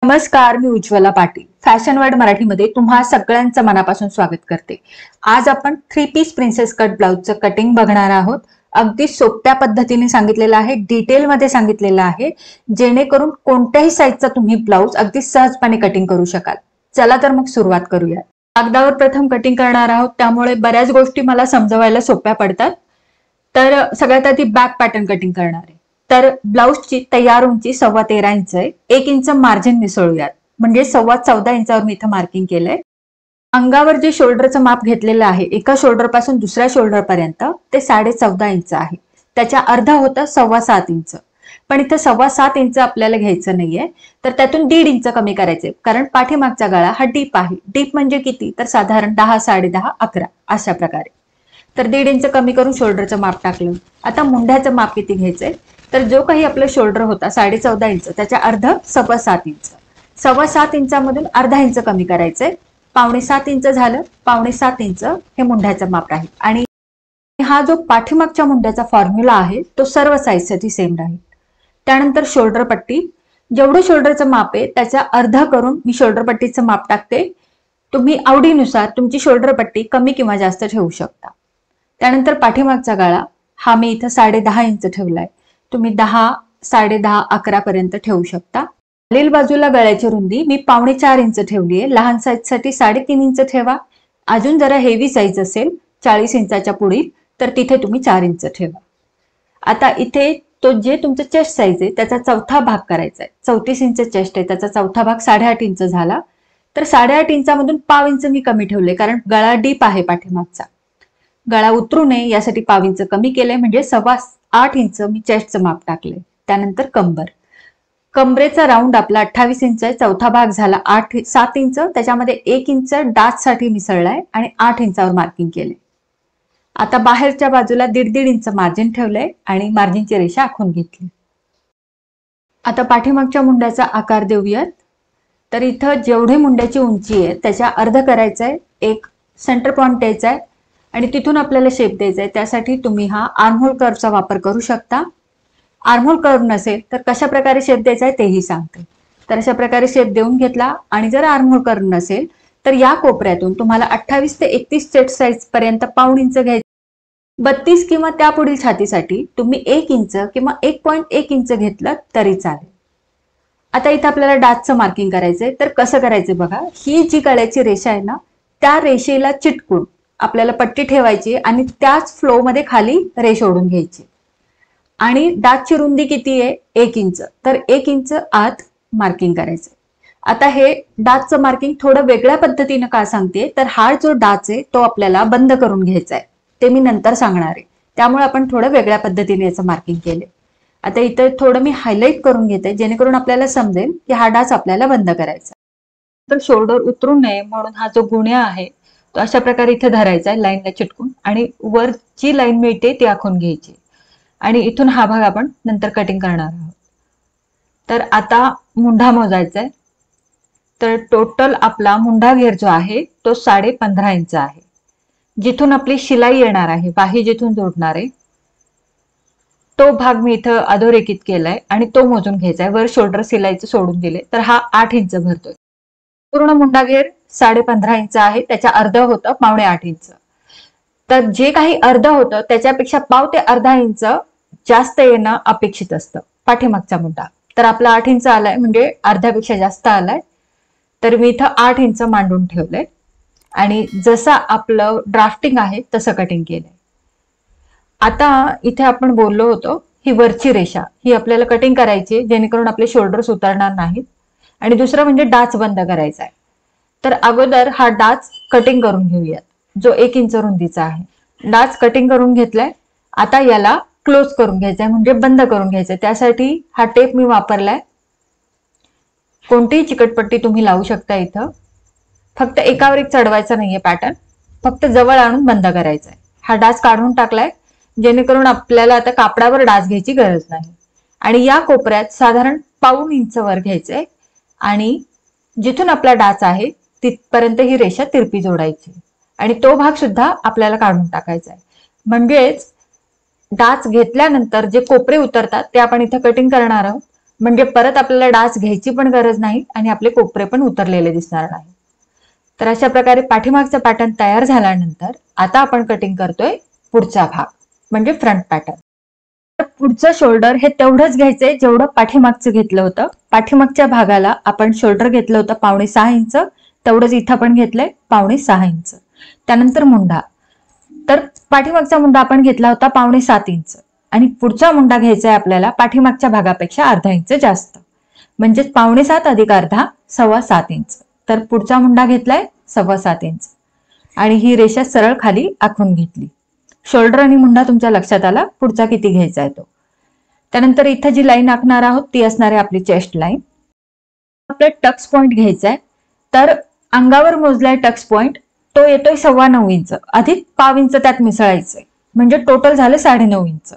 नमस्कार, मी Ujjwala Patil. Fashion world मराठीमध्ये तुम्हा सगळ्यांचं मनापासून स्वागत करते. आज आपण 3 पीस प्रिन्सेस कट ब्लाउजचं कटिंग बघणार आहोत. अगदी सोप्या पद्धतीने सांगितलेलं आहे, डिटेलमध्ये सांगितलेलं आहे, जेणेकरून कोणत्याही साईजचा तुम्ही ब्लाउज अगदी सहजपणे कटिंग करू शकाल. चला तर मग सुरुवात करूया. कागदावर प्रथम कटिंग करणार आहोत, त्यामुळे बऱ्याच गोष्टी मला समजवायला सोप्या पडतात. तर सगळ्यात आधी बॅक पॅटर्न कटिंग करणार आहे. तर ब्लाउजची तयार उंची 13.25 इंच आहे. 1 इंच मार्जिन मिसळूयात, म्हणजे 14.25 इंचावर मी इथं मार्किंग केलंय. अंगावर जे शोल्डरचं माप घेतलेलं आहे, एका शोल्डर पासून दुसऱ्या शोल्डर पर्यंत, ते 14.5 इंच आहे. त्याच्या अर्धा होतं 7.25 इंच. पण इथं 7.25 इंच आपल्याला घ्यायचं नाहीये, तर त्यातून 1.5 इंच कमी करायचे, कारण पाठीमागचा गळा हा डीप आहे. डीप म्हणजे किती, तर साधारण 10, 10.5, 11 अशा प्रकारे. तर 1.5 इंच कमी करून शोल्डरचं माप टाकलं. आता मुंढ्याचं माप किती घ्यायचंय, तर जो काही आपला शोल्डर होता 14.5 इंच, त्याच्या अर्ध 7.25 इंच. 7.25 इंचामधून अर्धा इंच कमी करायचंय. 6.25 इंच झालं. 6.25 इंच हे मुंढ्याचं माप राहील. आणि हा जो पाठीमागच्या मुंढ्याचा फॉर्म्युला आहे तो सर्व साईजसाठी सेम राहील. त्यानंतर शोल्डर पट्टी, जेवढं शोल्डरचं माप आहे त्याच्या अर्धा करून मी शोल्डर पट्टीचं माप टाकते. तुम्ही आवडीनुसार तुमची शोल्डर पट्टी कमी किंवा जास्त ठेवू शकता. त्यानंतर पाठीमागचा गळा हा मी इथं 10.5 इंच ठेवलाय. तुम्ही 10, 10.5, 11 पर्यंत ठेवू शकता. खालील बाजूला गळ्याची रुंदी मी 4.25 इंच ठेवली आहे. लहान साईजसाठी 3.5 इंच ठेवा. अजून जरा हेवी साईज असेल 40 इंचाच्या पुढील, तर तिथे तुम्ही 4 इंच ठेवा. आता इथे तो जे तुमचं चेस्ट साईज आहे त्याचा चौथा भाग करायचा आहे. 34 इंच चेस्ट आहे, त्याचा चौथा भाग 8.5 इंच झाला. तर 8.5 इंचामधून पाव इंच मी कमी ठेवले, कारण गळा डीप आहे पाठीमागचा. गळा उतरू नये यासाठी पाव इंच कमी केले, म्हणजे 8.25 इंच मी चेस्टचं माप टाकले. त्यानंतर कमरेचा राऊंड आपला 28 इंच आहे. चौथा भाग झाला 7 इंच. त्याच्यामध्ये 1 इंच डाचसाठी मिसळलाय आणि 8 इंचावर मार्किंग केले. आता बाहेरच्या बाजूला 1.5 इंच मार्जिन ठेवलंय आणि मार्जिनची रेषा आखून घेतली. आता पाठीमागच्या मुंड्याचा आकार देऊयात. तर इथं जेवढी मुंड्याची उंची आहे त्याच्या अर्ध करायचं आहे. एक सेंटर पॉइंट द्यायचा आहे आणि तिथून आपल्याला शेप द्यायचा आहे. त्यासाठी तुम्ही हा आर्महोल कर्वचा वापर करू शकता. आर्महोल कर्व नसेल तर कशा प्रकारे शेप द्यायचा आहे तेही सांगते. तर अशा प्रकारे शेप देऊन घेतला. आणि जर आर्महोल कर्व नसेल तर या कोपऱ्यातून तुम्हाला 28 ते 31 चेस्ट साईज पर्यंत पाऊण इंच घ्यायचं. 32 किंवा त्यापुढील छातीसाठी तुम्ही 1 इंच किंवा 1.1 इंच घेतलं तरी चालेल. आता इथं आपल्याला डाचचं मार्किंग करायचंय. तर कसं करायचंय बघा, ही जी गळ्याची रेषा आहे ना, त्या रेषेला चिटकून आपल्याला पट्टी ठेवायची आणि त्याच फ्लो मध्ये खाली रेष ओढून घ्यायची. आणि डाचची रुंदी किती आहे, 1 इंच. तर 1 इंच आत मार्किंग करायचं. आता हे डाचचं मार्किंग थोडं वेगळ्या पद्धतीनं का सांगते, तर हा जो डाच आहे तो आपल्याला बंद करून घ्यायचा आहे, ते मी नंतर सांगणार आहे. त्यामुळे आपण थोडं वेगळ्या पद्धतीने याचं मार्किंग केले. आता इथं थोडं मी हायलाइट करून घेते, जेणेकरून आपल्याला समजेल की हा डाच आपल्याला बंद करायचा. तर शोल्डर उतरू नये म्हणून हा जो गुन्हा आहे तो अशा प्रकारे इथे धरायचा आहे लाईनला चिटकून, आणि वरची लाईन मिळते ती आखून घ्यायची. आणि इथून हा भाग आपण नंतर कटिंग करणार आहोत. तर आता मुंढा मोजायचा आहे. तर टोटल आपला मुंढा घेर जो आहे तो 15.5 इंच आहे. जिथून आपली शिलाई येणार आहे, बाही जिथून जोडणार आहे तो भाग मी इथं अधोरेखित केलाय आणि तो मोजून घ्यायचा आहे. वर शोल्डर शिलाईचं सोडून दिले तर हा 8 इंच भरतोय. पूर्ण मुंडा घेर 15.5 इंच आहे, त्याच्या अर्ध होतं 7.25 इंच. तर जे काही अर्ध होतं त्याच्यापेक्षा पाव ते अर्धा इंच जास्त येणं अपेक्षित असतं पाठीमागचा मुंडा. तर आपला 8 इंच आलाय, म्हणजे अर्ध्यापेक्षा जास्त आलाय. तर मी इथं 8 इंच मांडून ठेवलंय आणि जसं आपलं ड्राफ्टिंग आहे तसं कटिंग केलंय. आता इथे आपण बोललो होतो, ही वरची रेषा ही आपल्याला कटिंग करायची जेणेकरून आपले शोल्डर्स उतरणार नाहीत. आणि दुसरं म्हणजे डाच बंद करायचा आहे. तर अगोदर हा डाच कटिंग करून घेऊयात, जो 1 इंच रुंदीचा आहे. डाच कटिंग करून घेतलाय. आता याला क्लोज करून घ्यायचंय, म्हणजे बंद करून घ्यायचंय. त्यासाठी हा टेप मी वापरलाय. कोणतीही चिकटपट्टी तुम्ही लावू शकता इथं. फक्त एकावर एक चढवायचा नाहीये पॅटर्न, फक्त जवळ आणून बंद करायचा आहे. हा डाच काढून टाकलाय, जेणेकरून आपल्याला आता कापडावर डाच घ्यायची गरज नाही. आणि या कोपऱ्यात साधारण पाऊण इंच वर घ्यायचंय आणि जिथून आपला डाच आहे तिथपर्यंत ही रेषा तिरपी जोडायची आणि तो भाग सुद्धा आपल्याला काढून टाकायचा आहे. म्हणजेच डाच घेतल्यानंतर जे कोपरे उतरतात ते आपण इथं कटिंग करणार आहोत म्हणजे परत आपल्याला डास घ्यायची पण गरज नाही आणि आपले कोपरे पण उतरलेले दिसणार नाही. तर अशा प्रकारे पाठीमागचा पॅटर्न तयार झाल्यानंतर आता आपण कटिंग करतोय पुढचा भाग म्हणजे फ्रंट पॅटर्न. पुढचं शोल्डर हे तेवढंच घ्यायचंय जेवढं पाठीमागचं घेतलं होतं. पाठीमागच्या भागाला आपण शोल्डर घेतलं होतं 5.5 इंच, तेवढंच इथं पण घेतलंय 5.5 इंच. त्यानंतर मुंडा, तर पाठीमागचा मुंडा आपण घेतला होता 5.5 इंच आणि पुढचा मुंडा घ्यायचा आहे आपल्याला पाठीमागच्या भागापेक्षा अर्धा इंच जास्त, म्हणजे 5.5 अधिक अर्धा 7.25 इंच. तर पुढचा मुंडा घेतलाय 7.25 इंच आणि ही रेषा सरळ खाली आखून घेतली. शोल्डर आणि मुंडा तुमच्या लक्षात आला, पुढचा किती घ्यायचा आहे तो. त्यानंतर इथं जी लाईन आखणार आहोत ती असणार आहे आपली चेस्ट लाईन. आपलं टक्स पॉइंट घ्यायचा आहे, तर अंगावर मोजलाय टक्स पॉइंट, तो येतोय 9.25 इंच अधिक 0.5 इंच त्यात मिसळायचंय, म्हणजे टोटल झालं 9.5 इंच.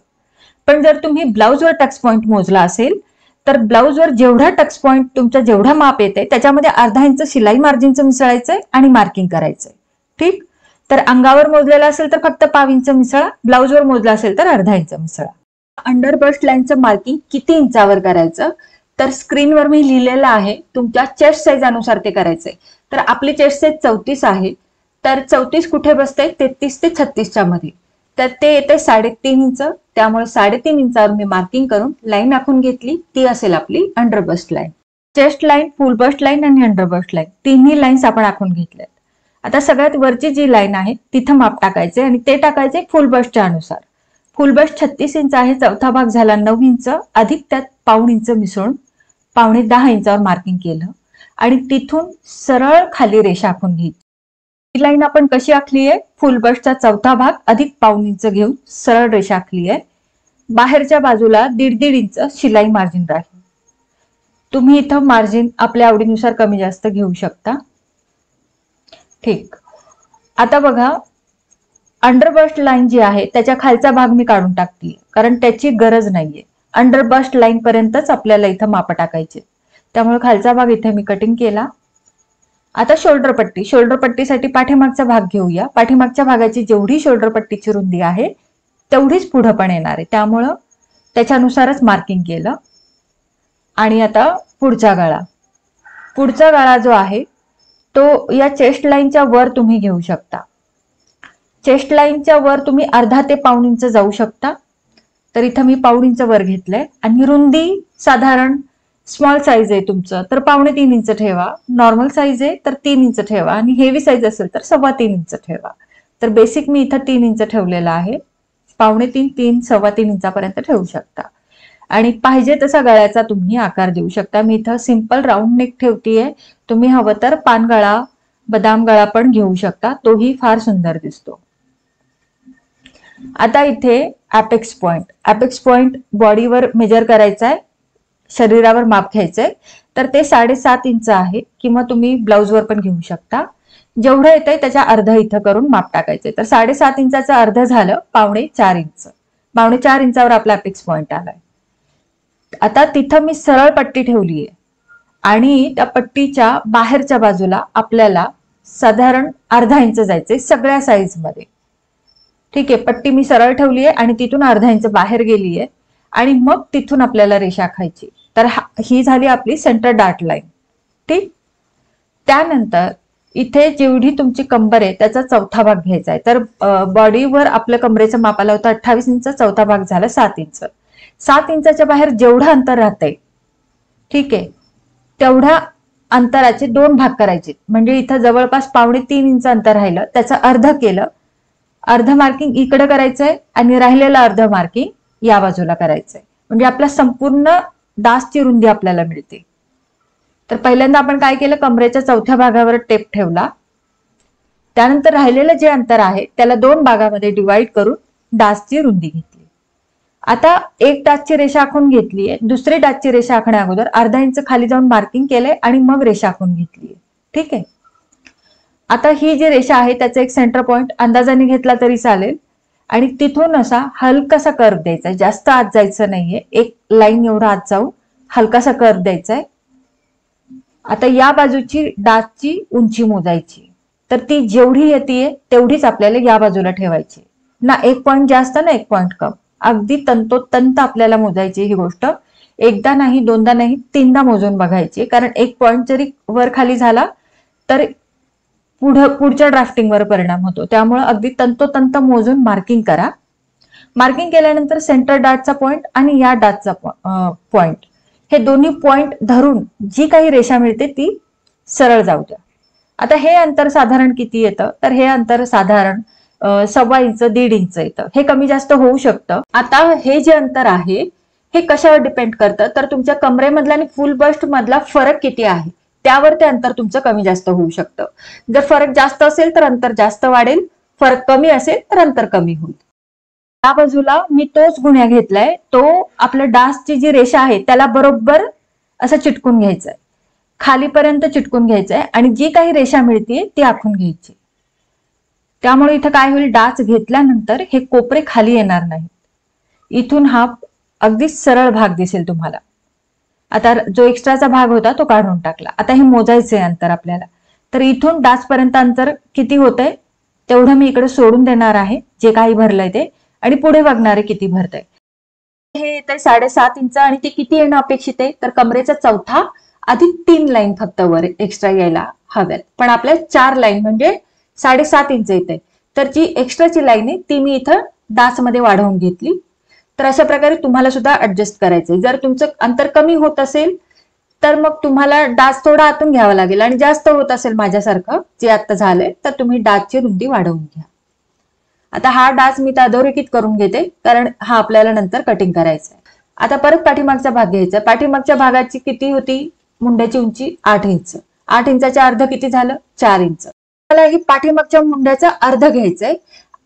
पण जर तुम्ही ब्लाउजवर टक्स पॉइंट मोजला असेल तर ब्लाउजवर जेवढा टक्स पॉइंट तुमचा जेवढा माप येते त्याच्यामध्ये अर्धा इंच शिलाई मार्जिनचं मिसळायचंय आणि मार्किंग करायचंय. ठीक, तर अंगावर मोजलेला असेल तर फक्त 0.5 इंच मिसळा, ब्लाउजवर मोजला असेल तर अर्धा इंच मिसळा. अंडर बस्ट लाईनचं मार्किंग किती इंचावर करायचं, तर स्क्रीनवर मी लिहिलेलं आहे, तुमच्या चेस्ट साईज अनुसार ते करायचंय. तर आपली चेस्ट साईज 34 आहे, तर 34 कुठे बसते, 33 ते 36च्या मध्ये, तर ते येते 3.5 इंच. त्यामुळे 3.5 इंचावर मी मार्किंग करून लाईन आखून घेतली, ती असेल आपली under bust line. Chest line, full bust line आणि अंडर बस्ट लाईन तिन्ही लाईन्स आपण आखून घेतल्यात. आता सगळ्यात वरची जी लाईन आहे तिथं माप टाकायचे आणि ते टाकायचे फुल बस्टच्या अनुसार. फुल बस्ट 36 इंच आहे, चौथा भाग झाला 9 इंच अधिक त्यात 0.5 इंच मिसळून 9.25 इंचावर मार्किंग केलं आणि तिथून सरळ खाली रेषा आखून घ्यायची. ही लाईन आपण कशी आखली आहे, फुल बस्टचा चौथा भाग अधिक 0.5 इंच घेऊन सरळ रेषा आखली आहे. बाहेरच्या बाजूला 1.5 इंच शिलाई मार्जिन राहील. तुम्ही इथं मार्जिन आपल्या आवडीनुसार कमी जास्त घेऊ शकता. ठीक, आता बघा अंडर बस्ट लाईन जी आहे त्याच्या खालचा भाग मी काढून टाकते, कारण त्याची गरज नाहीये. अंडर बस्ट लाईन पर्यंतच आपल्याला इथं माप टाकायचे, त्यामुळे खालचा भाग इथे मी कटिंग केला. आता शोल्डर पट्टी, शोल्डर पट्टीसाठी पाठीमागचा भाग घेऊया. पाठीमागच्या भागाची जेवढी शोल्डर पट्टीची रुंदी आहे तेवढीच पुढं पण येणार आहे, त्यामुळं त्याच्यानुसारच मार्किंग केलं. आणि आता पुढचा गळा, पुढचा गळा जो आहे तो या चेस्ट लाईनच्या वर तुम्ही घेऊ शकता. चेस्ट लाईनच्या वर तुम्ही अर्धा ते 0.5 इंच जाऊ शकता. तर इथं मी 0.5 इंच वर घेतलंय आणि रुंदी साधारण स्मॉल साईज आहे तुमचं तर 2.25 इंच ठेवा, नॉर्मल साईज आहे तर 3 इंच ठेवा आणि हेवी साईज असेल तर 3.25 इंच ठेवा. तर बेसिक मी इथं 3 इंच ठेवलेला आहे, 2.25, 3, 3.25 इंचापर्यंत ठेवू शकता आणि पाहिजे तसा गळ्याचा तुम्ही आकार देऊ शकता. मी इथं सिंपल राऊंड नेक ठेवतीये, तुम्ही हवं तर पान गळा, बदाम गळा पण घेऊ शकता, तोही फार सुंदर दिसतो. आता इथे अपेक्स पॉइंट, अपेक्स पॉइंट बॉडीवर मेजर करायचा आहे, शरीरावर माप घ्यायचंय, तर ते 7.5 इंच आहे किंवा तुम्ही ब्लाउजवर पण घेऊ शकता. जेवढं येतंय त्याच्या अर्ध इथं करून माप टाकायचंय. तर 7.5 इंचाचं अर्ध झालं 4.25 इंच, 4.25 इंचावर आपला अपेक्स पॉइंट आलाय. आता तिथं मी सरळ पट्टी ठेवलीये आणि त्या पट्टीच्या बाहेरच्या बाजूला आपल्याला साधारण अर्धा इंच जायचंय सगळ्या साईज मध्ये. ठीक आहे, पट्टी मी सरळ ठेवली आहे आणि तिथून अर्धा इंच बाहेर गेली आहे आणि मग तिथून आपल्याला रेषा आखायची. तर ही झाली आपली सेंटर डार्ट लाईन. ठीक, त्यानंतर इथे जेवढी तुमची कंबर आहे त्याचा चौथा भाग घ्यायचा आहे. तर बॉडीवर आपल्या कमरेचं माप आलं होतं 28 इंच, चौथा भाग झाला 7 इंच. 7 इंचाच्या बाहेर जेवढं अंतर राहतंय, ठीक आहे, तेवढ्या अंतराचे 2 भाग करायचे. म्हणजे इथं जवळपास 2.25 इंच अंतर राहिलं, त्याचं अर्ध केलं, अर्ध मार्किंग इकडे करायचंय आणि राहिलेलं अर्ध मार्किंग या बाजूला करायचंय, म्हणजे आपला संपूर्ण डासची रुंदी आपल्याला मिळते. तर पहिल्यांदा आपण काय केलं, कमरेच्या चौथ्या भागावर टेप ठेवला, त्यानंतर राहिलेलं जे अंतर आहे त्याला 2 भागामध्ये डिवाइड करून डासची रुंदी घेतली. आता एक डासची रेषा आखून घेतलीये, दुसरी डासची रेषा आखण्या अगोदर अर्धा इंच खाली जाऊन मार्किंग केलंय आणि मग रेषा आखून घेतलीये. ठीक आहे, आता ही जी रेषा आहे त्याचा एक सेंटर पॉइंट अंदाजाने घेतला तरी चालेल आणि तिथून असा हलकासा कर्व द्यायचा, जास्त आत जायचं नाहीये, एक लाईन एवढा आत जाऊन हलकासा कर्व द्यायचा आहे. आता या बाजूची डासची उंची मोजायची, तर ती जेवढी येते तेवढीच आपल्याला या बाजूला ठेवायची, ना एक पॉइंट जास्त ना एक पॉइंट कम, अगदी तंतोतंत आपल्याला मोजायची ही गोष्ट. एकदा नाही, दोनदा नाही, तीनदा मोजून बघायची, कारण एक पॉइंट जरी वर खाली झाला तर पुढच्या ड्राफ्टिंगवर परिणाम होतो. त्यामुळे अगदी तंतोतंत मोजून मार्किंग करा. मार्किंग केल्यानंतर सेंटर डाटचा पॉइंट आणि या डाटचा पॉइंट, हे दोन्ही पॉइंट धरून जी काही रेषा मिळते ती सरळ जाऊ द्या. आता हे अंतर साधारण किती येतं, तर हे अंतर साधारण 1.25 इंच 1.5 इंच येतं. हे कमी जास्त होऊ शकतं. आता हे जे अंतर आहे हे कशावर डिपेंड करतं, तर तुमच्या कमरेमधला आणि फुल बस्ट मधला फरक किती आहे त्यावर ते अंतर तुमचं कमी जास्त होऊ शकतं. जर फरक जास्त असेल तर अंतर जास्त वाढेल, फरक कमी असेल तर अंतर कमी होईल. या बाजूला मी तोच गुन्हा घेतलाय, तो आपल्या डासची जी रेषा आहे त्याला बरोबर असं चिटकून घ्यायचंय, खालीपर्यंत चिटकून घ्यायचंय आणि जी काही रेषा मिळते ती आखून घ्यायची. त्यामुळे इथं काय होईल, डाच घेतल्यानंतर हे कोपरे खाली येणार नाहीत. इथून हा अगदी सरळ भाग दिसेल तुम्हाला. आता जो एक्स्ट्राचा भाग होता तो काढून टाकला. आता हे मोजायचंय अंतर आपल्याला. तर इथून डाच पर्यंत अंतर किती होतंय तेवढं मी इकडे सोडून देणार आहे, जे काही भरलंय ते, आणि पुढे बघणारे किती भरतंय. हे येतंय 7.5 इंच आणि ते किती येणं अपेक्षित आहे, तर कमरेचा चौथा आधी 3 लाईन फक्त वर एक्स्ट्रा यायला हव्यात, पण आपल्या 4 लाईन म्हणजे 7.5 इंच येते. तर जी एक्स्ट्राची लाईन आहे ती मी इथं डाच मध्ये वाढवून घेतली. तर अशा प्रकारे तुम्हाला सुद्धा ऍडजस्ट करायचंय. जर तुमचं अंतर कमी होत असेल तर मग तुम्हाला डाच थोडा आतून घ्यावा लागेल, आणि जास्त होत असेल माझ्यासारखं जे आता झालंय तर तुम्ही डाचची रुंदी वाढवून घ्या. आता हा डाच मी अधोरेखित करून घेते, कारण हा आपल्याला नंतर कटिंग करायचा आहे. आता परत पाठीमागचा भाग घ्यायचा. पाठीमागच्या भागाची किती होती मुंड्याची उंची, 8 इंच. 8 इंचाच्या अर्ध किती झालं, 4 इंच. मला ही पाठीमागच्या मुंड्याचा अर्ध घ्यायचंय,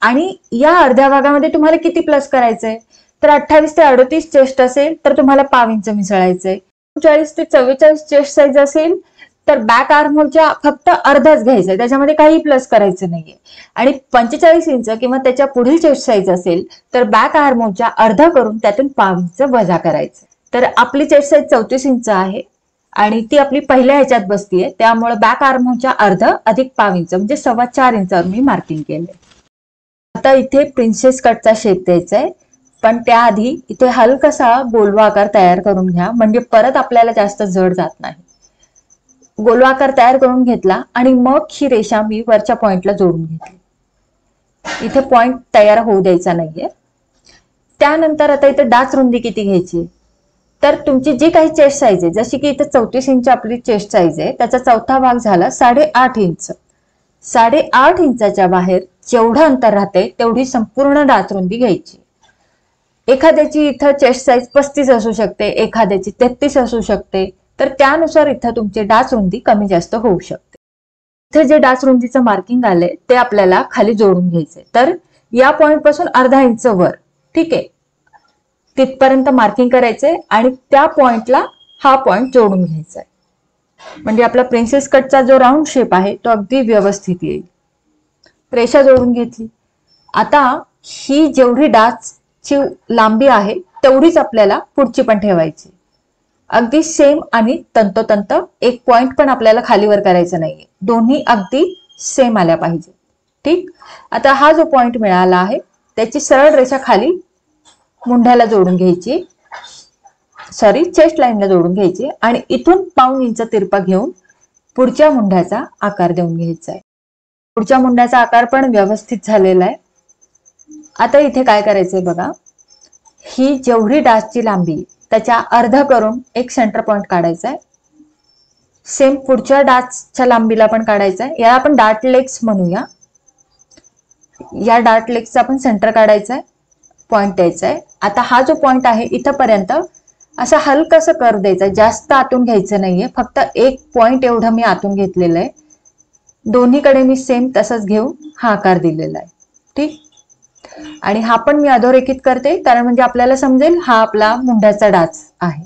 आणि या अर्ध्या भागामध्ये तुम्हाला किती प्लस करायचंय, तर 28 ते 38 चेस्ट असेल तर तुम्हाला पाव इंच मिसळायचंय. 40 ते 44 चेस्ट साईज असेल तर बॅक आर्महोलच्या फक्त अर्धाच घ्यायचंय, त्याच्यामध्ये काही प्लस करायचं नाहीये. आणि 45 इंच किंवा त्याच्या पुढील चेस्ट साईज असेल तर बॅक आर्महोलच्या अर्धा करून त्यातून पाव इंच वजा करायचं. तर आपली चेस्ट साईज 34 इंच आहे आणि ती आपली पहिल्या ह्याच्यात बसतीये, त्यामुळे बॅक आर्महोलच्या अर्ध अधिक पाव इंच म्हणजे 4.25 इंचावर मी मार्किंग केलंय. आता इथे प्रिन्सेस कटचा शेप द्यायचा आहे, पण त्याआधी इथे हलकासा गोलवा आकार तयार करून घ्या, म्हणजे परत आपल्याला जास्त जड जात नाही. गोलवा आकार तयार करून घेतला आणि मग ही रेषा मी वरच्या पॉइंटला जोडून घेतली. इथे पॉइंट तयार होऊ द्यायचा नाहीये. त्यानंतर आता इथे डाच रुंदी किती घ्यायची, तर तुमची जी काही चेस्ट साईज आहे, जशी की इथे 34 इंच आपली चेस्ट साईज आहे, त्याचा चौथा भाग झाला 8.5 इंच. 8.5 इंचाच्या बाहेर जेवढं अंतर राहते तेवढी संपूर्ण डाच रुंदी घ्यायची. एखाद्याची इथं चेस्ट साईज 35 असू शकते, एखाद्याची 33 असू शकते, तर त्यानुसार इथं तुमची डाच रुंदी कमी जास्त होऊ शकते. इथे जे डाच रुंदीचं मार्किंग आलंय ते आपल्याला खाली जोडून घ्यायचंय. तर या पॉइंट पासून अर्धा इंच वर, ठीक आहे, तिथपर्यंत मार्किंग करायचंय आणि त्या पॉइंटला हा पॉइंट जोडून घ्यायचा आहे, म्हणजे आपला प्रिन्सेस कटचा जो राऊंड शेप आहे तो अगदी व्यवस्थित येईल. रेषा जोडून घेतली. आता ही जेवढी डाचची लांबी आहे तेवढीच आपल्याला पुढची पण ठेवायची, अगदी सेम आणि तंतोतंत. एक पॉइंट पण आपल्याला खालीवर करायचं नाहीये, दोन्ही अगदी सेम आल्या पाहिजे. ठीक. आता हा जो पॉइंट मिळाला आहे त्याची सरळ रेषा खाली मुंढ्याला जोडून घ्यायची, चेस्ट लाईनला जोडून घ्यायची आणि इथून पाऊण इंच तिरपा घेऊन पुढच्या मुंढ्याचा आकार देऊन घ्यायचा आहे. पुढच्या मुंढ्याचा आकार पण व्यवस्थित झालेला आहे. आता इथे काय करायचंय बघा, ही जेवढी डाचची लांबी त्याच्या अर्ध करून एक सेंटर पॉइंट काढायचा आहे. सेम पुढच्या डाचच्या लांबीला पण काढायचा आहे. याला आपण डार्ट लेग्स म्हणूया. या डार्ट लेग्सचा आपण सेंटर काढायचा आहे, पॉइंट द्यायचा आहे. आता हा जो पॉइंट आहे इथपर्यंत असा हलकासा कर्व द्यायचा, जास्त आतून घ्यायचं नाहीये, फक्त एक पॉइंट एवढं मी आतून घेतलेलं आहे. दोन्हीकडे मी सेम तसंच घेऊन हा आकार दिलेला आहे. ठीक. आणि हा पण मी अधोरेखित करते, कारण म्हणजे आपल्याला समजेल हा आपला मुंढ्याचा डाच आहे.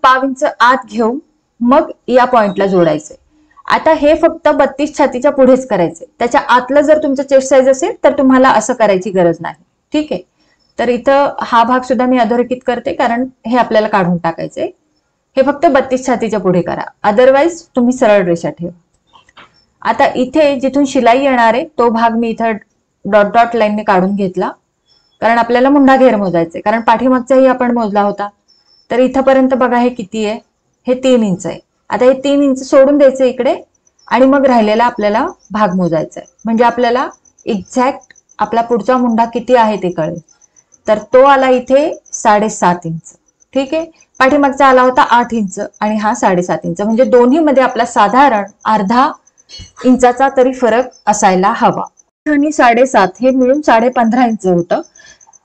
पाव इंच आत घेऊन मग या पॉइंटला जोडायचंय. आता हे फक्त 32 छातीच्या पुढेच करायचंय. त्याच्या आतलं जर तुमचं चेस्ट साईज असेल तर तुम्हाला असं करायची गरज नाही. ठीक आहे. तर इथं हा भाग सुद्धा मी अधोरेखित करते, कारण हे आपल्याला काढून टाकायचंय. हे फक्त 32 छातीच्या पुढे करा, अदरवाईज तुम्ही सरळ रेषा ठेवा. आता इथे जिथून शिलाई येणार आहे तो भाग मी इथं डॉट डॉट लाईनने काढून घेतला, कारण आपल्याला मुंढा घेर मोजायचे, कारण पाठीमागचाही आपण मोजला होता. तर इथपर्यंत बघा हे किती आहे, हे 3 इंच आहे. आता हे 3 इंच सोडून द्यायचं इकडे आणि मग राहिलेला आपल्याला भाग मोजायचा आहे. म्हणजे आपल्याला एक्झॅक्ट आपला पुढचा मुंडा किती आहे ते कळेल. तर तो आला इथे 7.5 इंच. ठीक आहे. पाठीमागचा आला होता 8 इंच आणि हा 7.5 इंच. म्हणजे दोन्ही मध्ये आपला साधारण अर्धा इंचाचा तरी फरक असायला हवा. आणि 7.5 हे मिळून 15.5 इंच होतं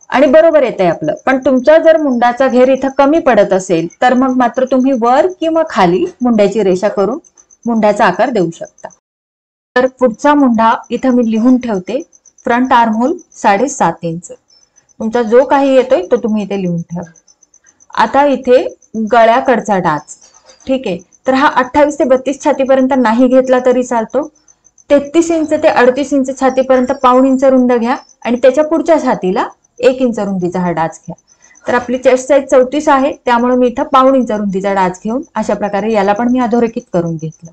आणि बरोबर येत आहे आपलं. पण तुमचा जर मुंडाचा घेर इथं कमी पडत असेल तर मग मात्र तुम्ही वर किंवा खाली मुंड्याची रेषा करून मुंड्याचा आकार देऊ शकता. तर पुढचा मुंडा इथं मी लिहून ठेवते. Front armhole 7.5 inch. तुमचा जो काही येतोय तो तुम्ही इथे लिहून ठेवा. आता इथे गळ्याकडचा डाच. ठीक आहे. तर हा 28 ते 32 छातीपर्यंत नाही घेतला तरी चालतो. 33 इंच ते 38 इंच छातीपर्यंत पाऊण इंच रुंद घ्या आणि त्याच्या पुढच्या छातीला 1 इंच रुंदीचा हा डाच घ्या. तर आपली चेस्ट साईज 34 आहे, त्यामुळे मी इथं पाऊण इंच रुंदीचा डाच घेऊन अशा प्रकारे याला पण मी अधोरेखित करून घेतलं.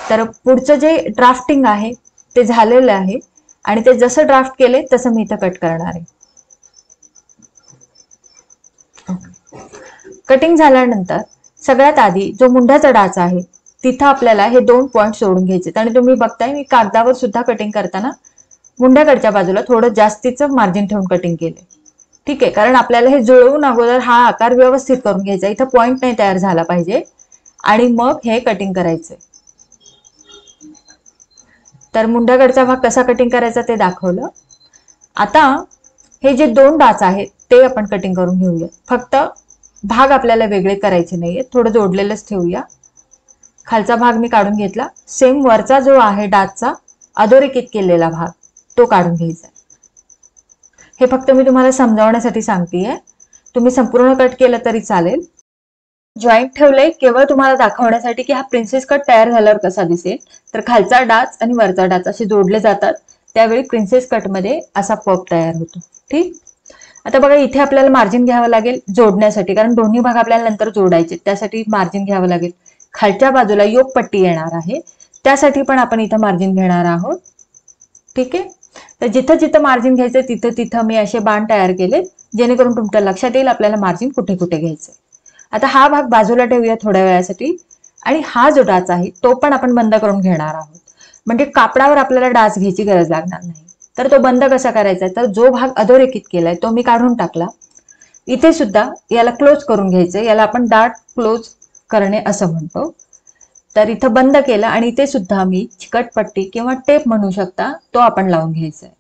तर पुढचं जे ड्राफ्टिंग आहे ते झालेलं आहे आणि ते जसं ड्राफ्ट केले तसं मी इथं कट करणार आहे. कटिंग झाल्यानंतर सगळ्यात आधी जो मुंड्याचा डाच आहे तिथं आपल्याला हे 2 पॉइंट सोडून घ्यायचे. आणि तुम्ही बघताय मी कागदावर सुद्धा कटिंग करताना मुंड्याकडच्या बाजूला थोडं जास्तीचं मार्जिन ठेवून कटिंग केले. ठीक आहे. कारण आपल्याला हे जुळवून अगोदर हा आकार व्यवस्थित करून घ्यायचा. इथं पॉइंट नाही तयार झाला पाहिजे आणि मग हे कटिंग करायचंय. तर मुंड्याकडचा भाग कसा कटिंग करायचा ते दाखवलं. आता हे जे 2 डाच आहेत ते आपण कटिंग करून घेऊया. फक्त भाग आपल्याला वेगळे करायचे नाहीये, थोडं जोडलेलंच ठेवूया. खालचा भाग मी काढून घेतला. सेम वरचा जो आहे डाचचा अधोरेखित केलेला भाग तो काढून घ्यायचा. हे फक्त मी तुम्हाला समजावण्यासाठी सांगतेय. तुम्ही संपूर्ण कट केलं तरी चालेल. जॉईंट ठेवलंय केवळ तुम्हाला दाखवण्यासाठी की हा प्रिन्सेस कट तयार झाल्यावर कसा दिसेल. तर खालचा डाच आणि वरचा डाच असे जोडले जातात. त्यावेळी प्रिन्सेस कट मध्ये असा पफ तयार होतो. ठीक. आता बघा इथे आपल्याला मार्जिन घ्यावं लागेल जोडण्यासाठी, कारण दोन्ही भाग आपल्याला नंतर जोडायचे. त्यासाठी मार्जिन घ्यावं लागेल. खालच्या बाजूला योक पट्टी येणार आहे, त्यासाठी पण आपण इथं मार्जिन घेणार आहोत. ठीक आहे. तर जिथं जिथं मार्जिन घ्यायचं तिथं तिथं मी असे बाण तयार केले, जेणेकरून तुमच्या लक्षात येईल आपल्याला मार्जिन कुठे कुठे घ्यायचंय. आता हा भाग बाजूला ठेवूया थोड्या वेळासाठी आणि हा जो डाच आहे तो पण आपण बंद करून घेणार आहोत. म्हणजे कापडावर आपल्याला डाच घ्यायची गरज लागणार नाही. तर तो बंद कसा करायचा, तर जो भाग अधोरेखित केलाय तो मी काढून टाकला. इथे सुद्धा याला क्लोज करून घ्यायचंय. याला आपण डाट क्लोज करणे असं म्हणतो. तर इथं बंद केलं आणि इथे सुद्धा मी चिकटपट्टी किंवा टेप म्हणू शकता तो आपण लावून घ्यायचा आहे.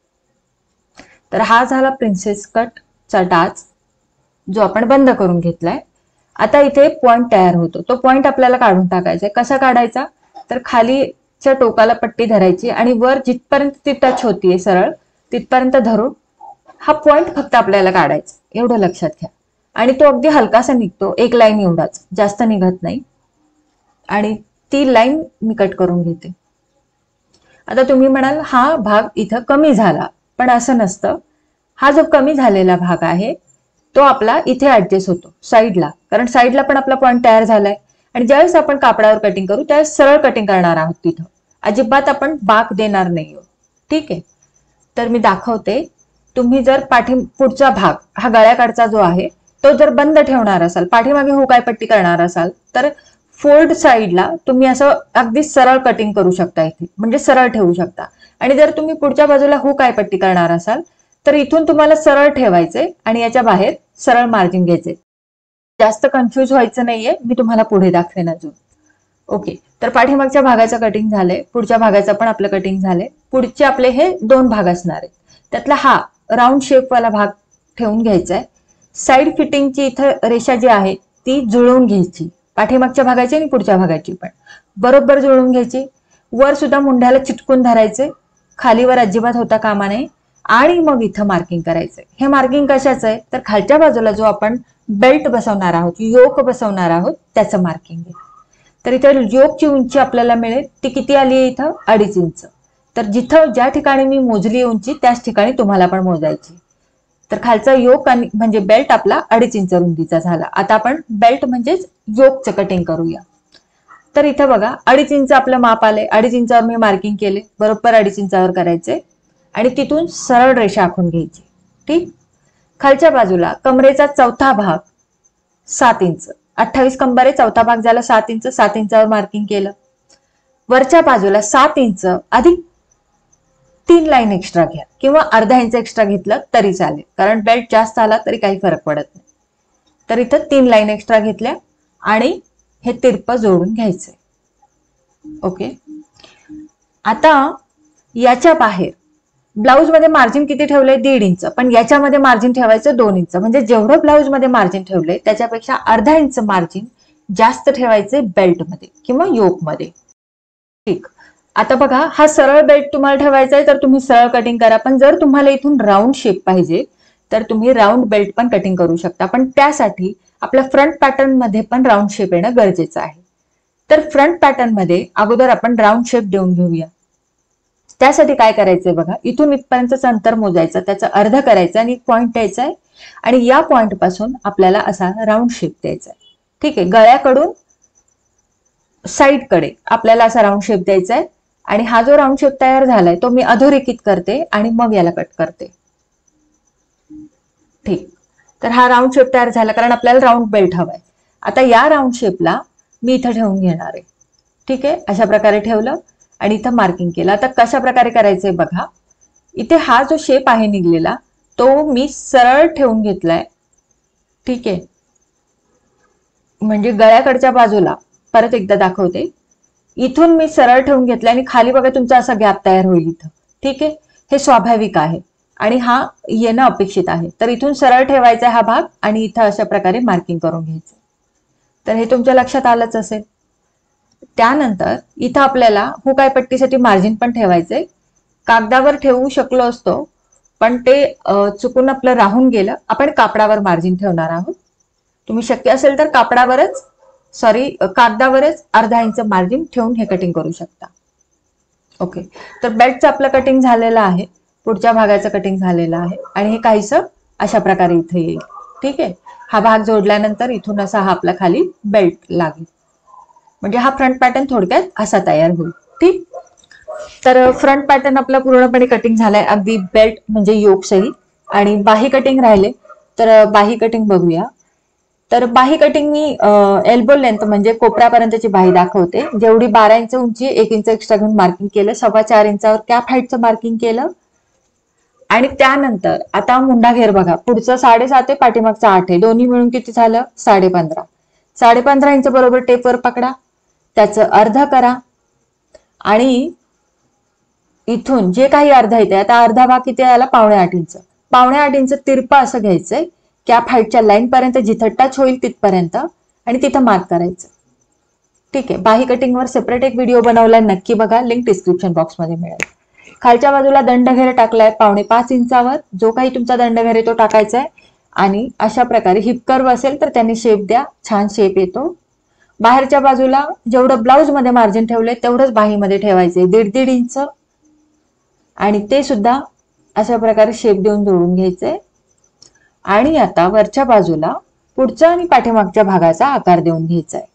तर हा झाला प्रिन्सेस कटचा डाच जो आपण बंद करून घेतलाय. आता इथे पॉइंट तयार होतो. तो पॉइंट आपल्याला काढून टाकायचा आहे. कसा काढायचा, तर खालीच्या टोकाला पट्टी धरायची आणि वर जिथपर्यंत ती टच होतीये सरळ तिथपर्यंत धरून हा पॉइंट फक्त आपल्याला काढायचा. एवढं लक्षात घ्या. आणि तो अगदी हलकासा निघतो, एक लाईन एवढाच, जास्त निघत नाही. आणि ती लाईन मी कट करून घेते. आता तुम्ही म्हणाल हा भाग इथं कमी झाला, पण असं नसतं. हा जो कमी झालेला भाग आहे तो आपला इथे ऍडजस्ट होतो साईडला, कारण साईडला पण आपला पॉइंट तयार झालाय. आणि ज्यावेळेस आपण कापडावर कटिंग करू त्यावेळेस सरळ कटिंग करणार आहोत. तिथं अजिबात आपण बाक देणार नाही. ठीक आहे. तर मी दाखवते. तुम्ही जर पुढचा भाग हा गळ्याकडचा जो आहे तो जर बंद ठेवणार असाल, पाठीमागे हुकाय पट्टी करणार असाल, तर फोल्ड साईडला तुम्ही असं अगदी सरळ कटिंग करू शकता इथे, म्हणजे सरळ ठेवू शकता. आणि जर तुम्ही पुढच्या बाजूला हुकाय पट्टी करणार असाल तर इथून तुम्हाला सरळ ठेवायचे आणि याच्या बाहेर सरळ मार्जिन घ्यायचे. जास्त कन्फ्यूज व्हायचं नाहीये, मी तुम्हाला पुढे दाखवेन अजून. ओके. तर पाठीमागच्या भागाचं कटिंग झालंय, पुढच्या भागाचं पण आपलं कटिंग झालंय. पुढचे आपले हे 2 भाग असणार आहेत. त्यातला हा राऊंड शेपवाला भाग ठेवून घ्यायचा आहे. साईड फिटिंगची इथं रेषा जी आहे ती जुळवून घ्यायची, पाठीमागच्या भागाची आणि पुढच्या भागाची पण बरोबर जुळवून घ्यायची. वर सुद्धा मुंड्याला चिटकून धरायचे, खालीवर अजिबात होता कामा नये. आणि मग इथं मार्किंग करायचंय. हे मार्किंग कशाचं आहे, तर खालच्या बाजूला जो आपण बेल्ट बसवणार आहोत, योक बसवणार आहोत, त्याचं मार्किंग आहे. तर इथं योकची उंची आपल्याला मिळेल ती किती आली आहे इथं 2.5 इंच. तर जिथं ज्या ठिकाणी मी मोजली उंची त्याच ठिकाणी तुम्हाला पण मोजायची. तर खालचा योक आणि म्हणजे बेल्ट आपला 2.5 इंच रुंदीचा झाला. आता आपण बेल्ट म्हणजेच योकचं कटिंग करूया. तर इथं बघा 2.5 इंच आपलं माप आले. 2.5 इंचावर मी मार्किंग केले, बरोबर 2.5 इंचावर करायचे आणि तिथून सरळ रेषा आखून घ्यायची. ठीक. खालच्या बाजूला कमरेचा चौथा भाग 7 इंच, 28 कंबर आहे, चौथा भाग झाला 7 इंच, 7 इंचावर मार्किंग केलं. वरच्या बाजूला 7 इंच अधिक 3 लाईन एक्स्ट्रा घ्या किंवा अर्धा इंच एक्स्ट्रा घेतलं तरी चालेल, कारण बेल्ट जास्त आला तरी काही फरक पडत नाही. तर इथं 3 लाईन एक्स्ट्रा घेतल्या आणि हे तिरपं जोडून घ्यायचंय. ओके. आता याच्या बाहेर ब्लाऊज मध्ये मार्जिन किती ठेवलंय? 1.5 इंच, पण याच्यामध्ये मार्जिन ठेवायचं 2 इंच, म्हणजे जेवढं ब्लाऊज मध्ये मार्जिन ठेवलंय त्याच्यापेक्षा अर्धा इंच मार्जिन जास्त ठेवायचे बेल्ट मध्ये किंवा योक मध्ये. ठीक. आता बघा, हा सरळ बेल्ट तुम्हाला ठेवायचा आहे तर तुम्ही सरळ कटिंग करा, पण जर तुम्हाला इथून राऊंड शेप पाहिजे तर तुम्ही राऊंड बेल्ट पण कटिंग करू शकता, पण त्यासाठी आपल्या फ्रंट पॅटर्न मध्ये पण राऊंड शेप येणं गरजेचं आहे. तर फ्रंट पॅटर्न मध्ये अगोदर आपण राऊंड शेप देऊन घेऊया. त्यासाठी काय करायचंय बघा, इथून इथपर्यंतच अंतर मोजायचं, त्याचं अर्ध करायचं आणि एक पॉइंट द्यायचा आहे आणि या पॉइंट पासून आपल्याला असा राऊंड शेप द्यायचा आहे. ठीक आहे. गळ्याकडून साईडकडे आपल्याला असा राऊंड शेप द्यायचा आहे आणि हा जो राऊंड शेप तयार झालाय तो मी अधोरेखित करते आणि मग याला कट करते. ठीक. तर हा राऊंड शेप तयार झाला कारण आपल्याला राऊंड बेल्ट हवाय. आता या राऊंड शेपला मी इथं ठेवून घेणार आहे. ठीक आहे. अशा प्रकारे ठेवलं आणि इथं मार्किंग केलं. आता कशा प्रकारे करायचंय बघा, इथे हा जो शेप आहे निघलेला तो मी सरळ ठेवून घेतलाय. ठीक आहे. म्हणजे गळ्याकडच्या बाजूला परत एकदा दाखवते, इथून मी सरळ ठेवून घेतलाय आणि खाली बघा तुमचा असा गॅप तयार होईल इथं. ठीक आहे. हे स्वाभाविक आहे आणि हा येणं अपेक्षित आहे. तर इथून सरळ ठेवायचा हा भाग आणि इथं अशा प्रकारे मार्किंग करून घ्यायचं. तर हे तुमच्या लक्षात आलंच असेल. त्यानंतर इथं आपल्याला हुकाय पट्टीसाठी मार्जिन पण ठेवायचंय. कागदावर ठेवू शकलो असतो पण ते चुकून आपलं राहून गेलं. आपण कापडावर मार्जिन ठेवणार आहोत. तुम्ही शक्य असेल तर कागदावरच अर्धा इंच मार्जिन ठेवून हे कटिंग करू शकता. ओके. तर बेल्टचं आपलं कटिंग झालेलं आहे, पुढच्या भागाचं कटिंग झालेलं आहे आणि हे काहीसं अशा प्रकारे इथे येईल. ठीक आहे. हा भाग जोडल्यानंतर इथून असा हा आपला खाली बेल्ट लागेल, म्हणजे हा फ्रंट पॅटर्न थोडक्यात असा तयार होईल. ठीक. तर फ्रंट पॅटर्न आपला पूर्णपणे कटिंग झालाय, अगदी बेल्ट म्हणजे योक सहित. आणि बाही कटिंग राहिले, तर बाही कटिंग बघूया. तर बाही कटिंग मी एल्बो लेंथ म्हणजे कोपऱ्यापर्यंतची बाही दाखवते. जेवढी 12 इंच उंची 1 इंच एक्स्ट्रा घेऊन मार्किंग केलं, 4.25 इंचावर कॅप हाईटचं मार्किंग केलं. आणि त्यानंतर आता मुंडा घेर बघा, पुढचं 7.5 आहे, पाठीमागचं 8 आहे, दोन्ही मिळून किती झालं? 15.5. 15.5 इंच बरोबर टेपवर पकडा, त्याचं अर्ध करा आणि इथून जे काही अर्धा येते, आता अर्धा भाग किती आला? 7.25 इंच. 7.25 इंच तिरपा असं घ्यायचंय कॅप हाईटच्या लाईन पर्यंत, जिथं टच होईल तिथपर्यंत, आणि तिथं मार्क करायचं. ठीक आहे. बाही कटिंगवर सेपरेट एक व्हिडिओ बनवलाय, नक्की बघा, लिंक डिस्क्रिप्शन बॉक्समध्ये मिळेल. खालच्या बाजूला दंडघेर टाकलाय 5.25 इंचावर. जो काही तुमचा दंडघेर आहे तो टाकायचा आहे आणि अशा प्रकारे हिप कर्व असेल तर त्यांनी शेप द्या, छान शेप येतो. बाहेरच्या बाजूला जेवढं ब्लाऊज मध्ये मार्जिन ठेवलंय तेवढंच बाहीमध्ये ठेवायचंय, 1.5 इंच, आणि ते सुद्धा अशा प्रकारे शेप देऊन जोडून घ्यायचंय. आणि आता वरच्या बाजूला पुढच्या आणि पाठीमागच्या भागाचा आकार देऊन घ्यायचा आहे.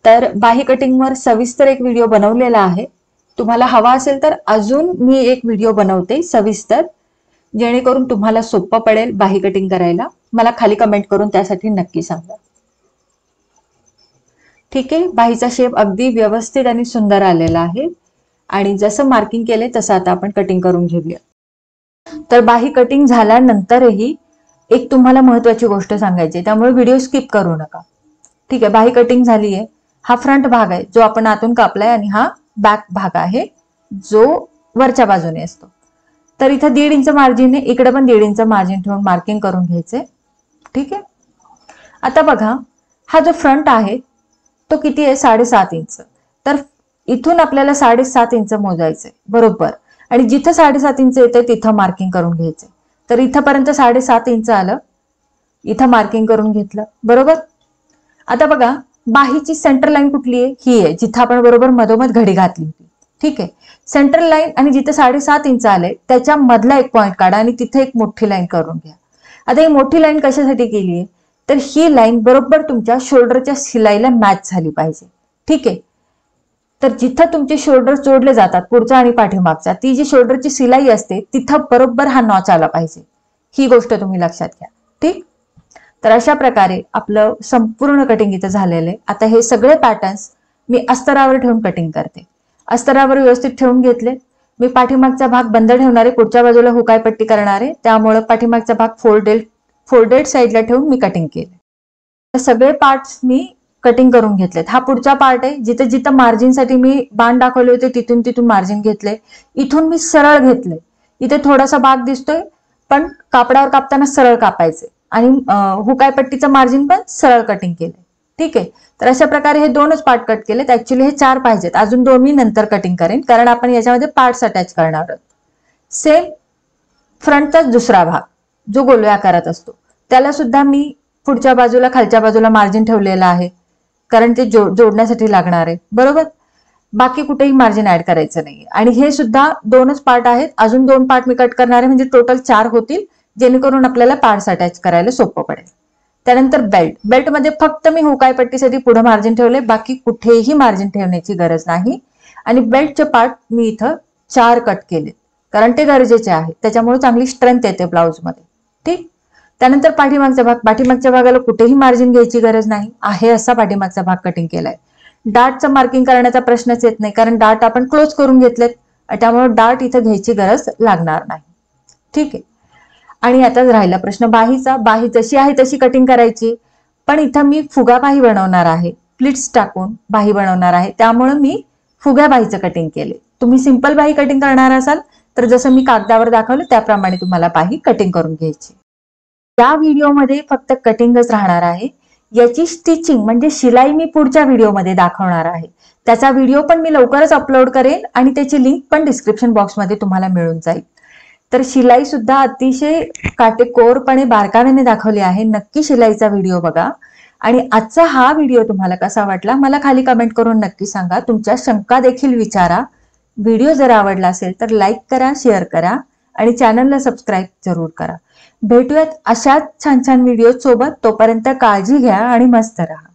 तर बाही कटिंगवर सविस्तर एक व्हिडिओ बनवलेला आहे. तुम्हाला हवा असेल तर अजून मी एक व्हिडिओ बनवते सविस्तर, जेणेकरून तुम्हाला सोपं पडेल बाही कटिंग करायला. मला खाली कमेंट करून त्यासाठी नक्की सांगा. ठीक आहे. बाहीचा शेप अगदी व्यवस्थित आणि सुंदर आलेला आहे आणि जसं मार्किंग केलंय तसं आता आपण कटिंग करून घेऊया. तर बाही कटिंग झाल्यानंतरही एक तुम्हाला महत्वाची गोष्ट सांगायची, त्यामुळे व्हिडिओ स्किप करू नका. ठीक आहे. बाही कटिंग झाली आहे. हा फ्रंट भाग आहे जो आपण आतून कापलाय आणि हा बॅक भाग आहे जो वरच्या बाजूने असतो. तर इथं 1.5 इंच मार्जिन आहे, इकडे पण 1.5 इंच मार्जिन ठेवून मार्किंग करून घ्यायचे. ठीक आहे. आता बघा, हा जो फ्रंट आहे तो किती आहे? 7.5 इंच. तर इथून आपल्याला 7.5 इंच मोजायचंय बरोबर, आणि जिथं 7.5 इंच येते तिथं मार्किंग करून घ्यायचंय. तर इथंपर्यंत 7.5 इंच आलं, इथं मार्किंग करून घेतलं बरोबर. आता बघा, बाहीची सेंटर लाईन कुठली आहे? ही आहे, जिथं आपण बरोबर मधोमध घडी घातली होती. ठीक आहे. सेंटर लाईन आणि जिथं 7.5 इंच आले त्याच्या मधला एक पॉइंट काढा आणि तिथे एक मोठी लाईन करून घ्या. आता ही मोठी लाईन कशासाठी केली आहे? तर ही लाईन बरोबर तुमच्या शोल्डरच्या शिलाईला मॅच झाली पाहिजे. ठीक आहे. तर जिथं तुमचे शोल्डर जोडले जातात पुढचा आणि पाठीमागचा, ती जी शोल्डरची शिलाई असते तिथं बरोबर हा नॉच आला पाहिजे. ही गोष्ट तुम्ही लक्षात घ्या. ठीक. तर अशा प्रकारे आपलं संपूर्ण कटिंग इथं झालेलं आहे. आता हे सगळे पॅटर्न्स मी अस्तरावर ठेवून कटिंग करते. अस्तरावर व्यवस्थित ठेवून घेतले. मी पाठीमागचा भाग बंद ठेवणार आहे, पुढच्या बाजूला हुकाय पट्टी करणार आहे, त्यामुळे पाठीमागचा भाग फोल्डेड साईडला ठेवून मी कटिंग केले. सगळे पार्ट्स मी कटिंग करून घेतलेत. हा पुढचा पार्ट आहे. जिथे जिथं मार्जिनसाठी मी बाण दाखवले होते तिथून मार्जिन घेतले. इथून मी सरळ घेतले. इथे थोडासा भाग दिसतोय, पण कापडावर कापताना सरळ कापायचे आणि हुकाय पट्टीचं मार्जिन पण सरळ कटिंग केले. ठीक आहे. तर अशा प्रकारे हे 2च पार्ट कट केलेत. ऍक्च्युली हे 4 पाहिजेत, अजून 2 मी नंतर कटिंग करेन, कारण आपण याच्यामध्ये पार्ट्स अटॅच करणार आहोत. सेम फ्रंटचा दुसरा भाग जो गोलव्या आकारात असतो त्याला सुद्धा मी पुढच्या बाजूला खालच्या बाजूला मार्जिन ठेवलेलं आहे, कारण ते जोडण्यासाठी लागणार आहे. बरोबर. बाकी कुठेही मार्जिन ऍड करायचं नाही. आणि हे सुद्धा 2च पार्ट आहेत, अजून 2 पार्ट मी कट करणार आहे, म्हणजे टोटल 4 होतील, जेणेकरून आपल्याला पार्ट्स अटॅच करायला सोपं पडेल. त्यानंतर बेल्टमध्ये फक्त मी हुकाय पट्टीसाठी पुढे मार्जिन ठेवले, बाकी कुठेही मार्जिन ठेवण्याची गरज नाही. आणि बेल्टचे पार्ट मी इथं 4 कट केले, कारण ते गरजेचे आहे, त्याच्यामुळे चांगली स्ट्रेंथ येते ब्लाउजमध्ये. ठीक. त्यानंतर पाठीमागच्या भागाला कुठेही मार्जिन घ्यायची गरज नाही, आहे असा पाठीमागचा भाग कटिंग केलाय. डार्टचं मार्किंग करण्याचा प्रश्नच येत नाही, कारण डार्ट आपण क्लोज करून घेतलेत, त्यामुळे डार्ट इथं घ्यायची गरज लागणार नाही. ठीक आहे. आणि आता राहिला प्रश्न बाहीचा. बाही जशी आहे तशी कटिंग करायची, पण इथं मी फुगा बाही बनवणार आहे, प्लिट्स टाकून बाही बनवणार आहे, त्यामुळे मी फुग्या बाहीचं कटिंग केले. तुम्ही सिंपल बाही कटिंग करणार असाल तर जसं मी कागदावर दाखवलं त्याप्रमाणे तुम्हाला बाही कटिंग करून घ्यायची. या व्हिडिओमध्ये फक्त कटिंगच राहणार आहे. याची स्टिचिंग म्हणजे शिलाई मी पुढच्या व्हिडिओमध्ये दाखवणार आहे. त्याचा व्हिडिओ पण मी लवकरच अपलोड करेन आणि त्याची लिंक पण डिस्क्रिप्शन बॉक्समध्ये तुम्हाला मिळून जाईल. तर शिलाई सुद्धा अतिशय काटेकोरपणे बारकाव्याने दाखवली आहे. नक्की शिलाईचा व्हिडिओ बघा. आणि आजचा हा व्हिडिओ तुम्हाला कसा वाटला मला खाली कमेंट करून नक्की सांगा. तुमच्या शंका देखील विचारा. व्हिडिओ जर आवडला असेल तर लाईक करा, शेअर करा आणि चॅनलला सबस्क्राईब जरूर करा. भेटूयात अशाच छान छान व्हिडिओ सोबत. तोपर्यंत काळजी घ्या आणि मस्त राहा.